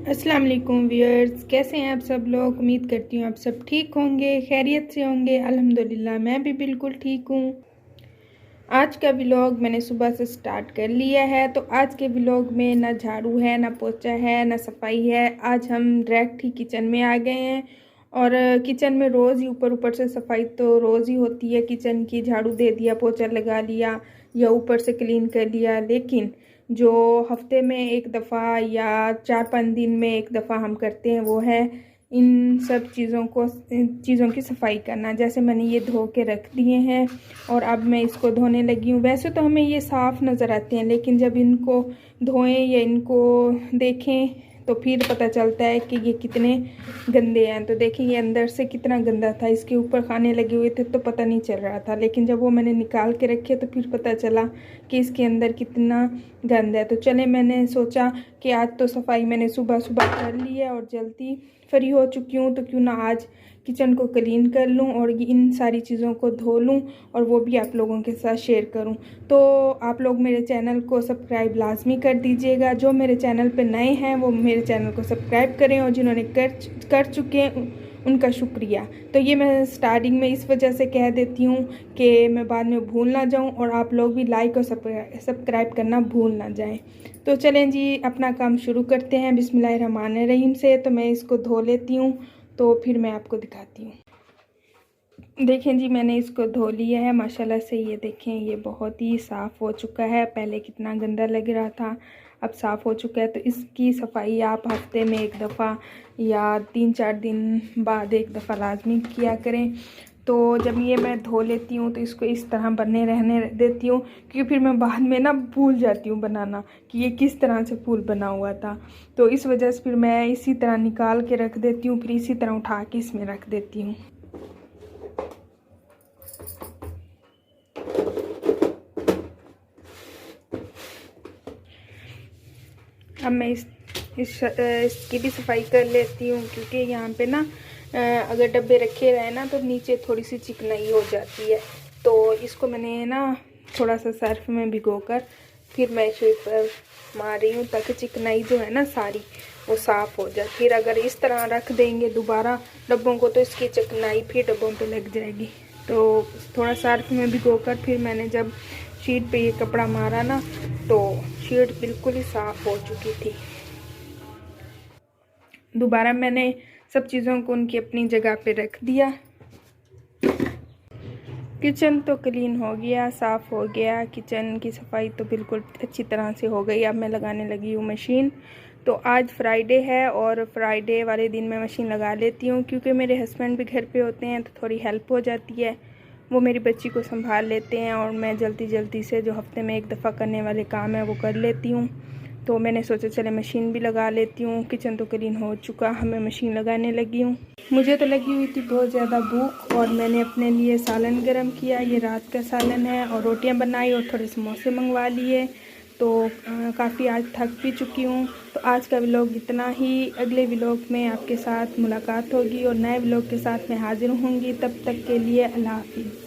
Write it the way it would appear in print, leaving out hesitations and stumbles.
अस्सलाम वालेकुम व्यूअर्स, कैसे हैं आप सब लोग। उम्मीद करती हूँ आप सब ठीक होंगे, खैरियत से होंगे। अल्हम्दुलिल्लाह मैं भी बिल्कुल ठीक हूँ। आज का व्लॉग मैंने सुबह से स्टार्ट कर लिया है। तो आज के व्लॉग में ना झाड़ू है, ना पोछा है, ना सफाई है। आज हम डायरेक्ट ही किचन में आ गए हैं और किचन में रोज़ ही ऊपर ऊपर से सफाई तो रोज़ ही होती है किचन की। झाड़ू दे दिया, पोछा लगा लिया या ऊपर से क्लीन कर लिया, लेकिन जो हफ्ते में एक दफ़ा या 4-5 दिन में एक दफ़ा हम करते हैं वो है इन सब चीज़ों की सफाई करना। जैसे मैंने ये धो के रख दिए हैं और अब मैं इसको धोने लगी हूँ। वैसे तो हमें ये साफ़ नज़र आते हैं, लेकिन जब इनको धोएं या इनको देखें तो फिर पता चलता है कि ये कितने गंदे हैं। तो देखिए ये अंदर से कितना गंदा था, इसके ऊपर खाने लगे हुए थे तो पता नहीं चल रहा था, लेकिन जब वो मैंने निकाल के रखे तो फिर पता चला कि इसके अंदर कितना गंद है। तो चले, मैंने सोचा कि आज तो सफाई मैंने सुबह सुबह कर ली है और जल्दी फ्री हो चुकी हूँ, तो क्यों ना आज किचन को क्लीन कर लूँ और इन सारी चीज़ों को धो लूँ और वो भी आप लोगों के साथ शेयर करूँ। तो आप लोग मेरे चैनल को सब्सक्राइब लाजमी कर दीजिएगा। जो मेरे चैनल पे नए हैं वो मेरे चैनल को सब्सक्राइब करें और जिन्होंने कर चुके हैं उनका शुक्रिया। तो ये मैं स्टार्टिंग में इस वजह से कह देती हूँ कि मैं बाद में भूल ना जाऊँ और आप लोग भी लाइक और सब्सक्राइब करना भूल ना जाएं। तो चलें जी, अपना काम शुरू करते हैं बिस्मिल्लाहिर्रहमानिर्रहीम से। तो मैं इसको धो लेती हूँ तो फिर मैं आपको दिखाती हूँ। देखें जी, मैंने इसको धो लिया है माशाल्लाह से। ये देखें, ये बहुत ही साफ़ हो चुका है। पहले कितना गंदा लग रहा था, अब साफ़ हो चुका है। तो इसकी सफाई आप हफ्ते में एक दफ़ा या 3-4 दिन बाद एक दफ़ा लाजमी किया करें। तो जब ये मैं धो लेती हूँ तो इसको इस तरह बने रहने देती हूँ, क्योंकि फिर मैं बाद में ना भूल जाती हूँ बनाना कि ये किस तरह से फूल बना हुआ था। तो इस वजह से फिर मैं इसी तरह निकाल के रख देती हूँ, फिर इसी तरह उठा के इसमें रख देती हूँ। अब मैं इसकी भी सफाई कर लेती हूँ, क्योंकि यहाँ पे ना अगर डब्बे रखे रहे ना तो नीचे थोड़ी सी चिकनाई हो जाती है। तो इसको मैंने ना थोड़ा सा सर्फ में भिगोकर फिर मैं इसे पर मार रही हूँ, ताकि चिकनाई जो है ना सारी वो साफ़ हो जाए। फिर अगर इस तरह रख देंगे दोबारा डब्बों को तो इसकी चिकनाई फिर डब्बों पे लग जाएगी। तो थोड़ा सर्फ में भिगोकर फिर मैंने जब शीट पे ये कपड़ा मारा ना तो शीट बिल्कुल ही साफ़ हो चुकी थी। दोबारा मैंने सब चीज़ों को उनकी अपनी जगह पे रख दिया। किचन तो क्लीन हो गया, साफ़ हो गया। किचन की सफाई तो बिल्कुल अच्छी तरह से हो गई। अब मैं लगाने लगी हूँ मशीन। तो आज फ्राइडे है और फ्राइडे वाले दिन मैं मशीन लगा लेती हूँ, क्योंकि मेरे हस्बैंड भी घर पे होते हैं तो थोड़ी हेल्प हो जाती है। वो मेरी बच्ची को संभाल लेते हैं और मैं जल्दी जल्दी से जो हफ्ते में एक दफ़ा करने वाले काम है वो कर लेती हूँ। तो मैंने सोचा चले मशीन भी लगा लेती हूँ। किचन तो क्लीन हो चुका, मैं मशीन लगाने लगी हूँ। मुझे तो लगी हुई थी बहुत ज़्यादा भूख और मैंने अपने लिए सालन गरम किया। ये रात का सालन है और रोटियां बनाई और थोड़े समोसे मंगवा लिए। तो काफ़ी आज थक भी चुकी हूँ। तो आज का व्लॉग इतना ही। अगले व्लॉग में आपके साथ मुलाकात होगी और नए व्लॉग के साथ मैं हाजिर होंगी। तब तक के लिए अल्लाह हाफिज़।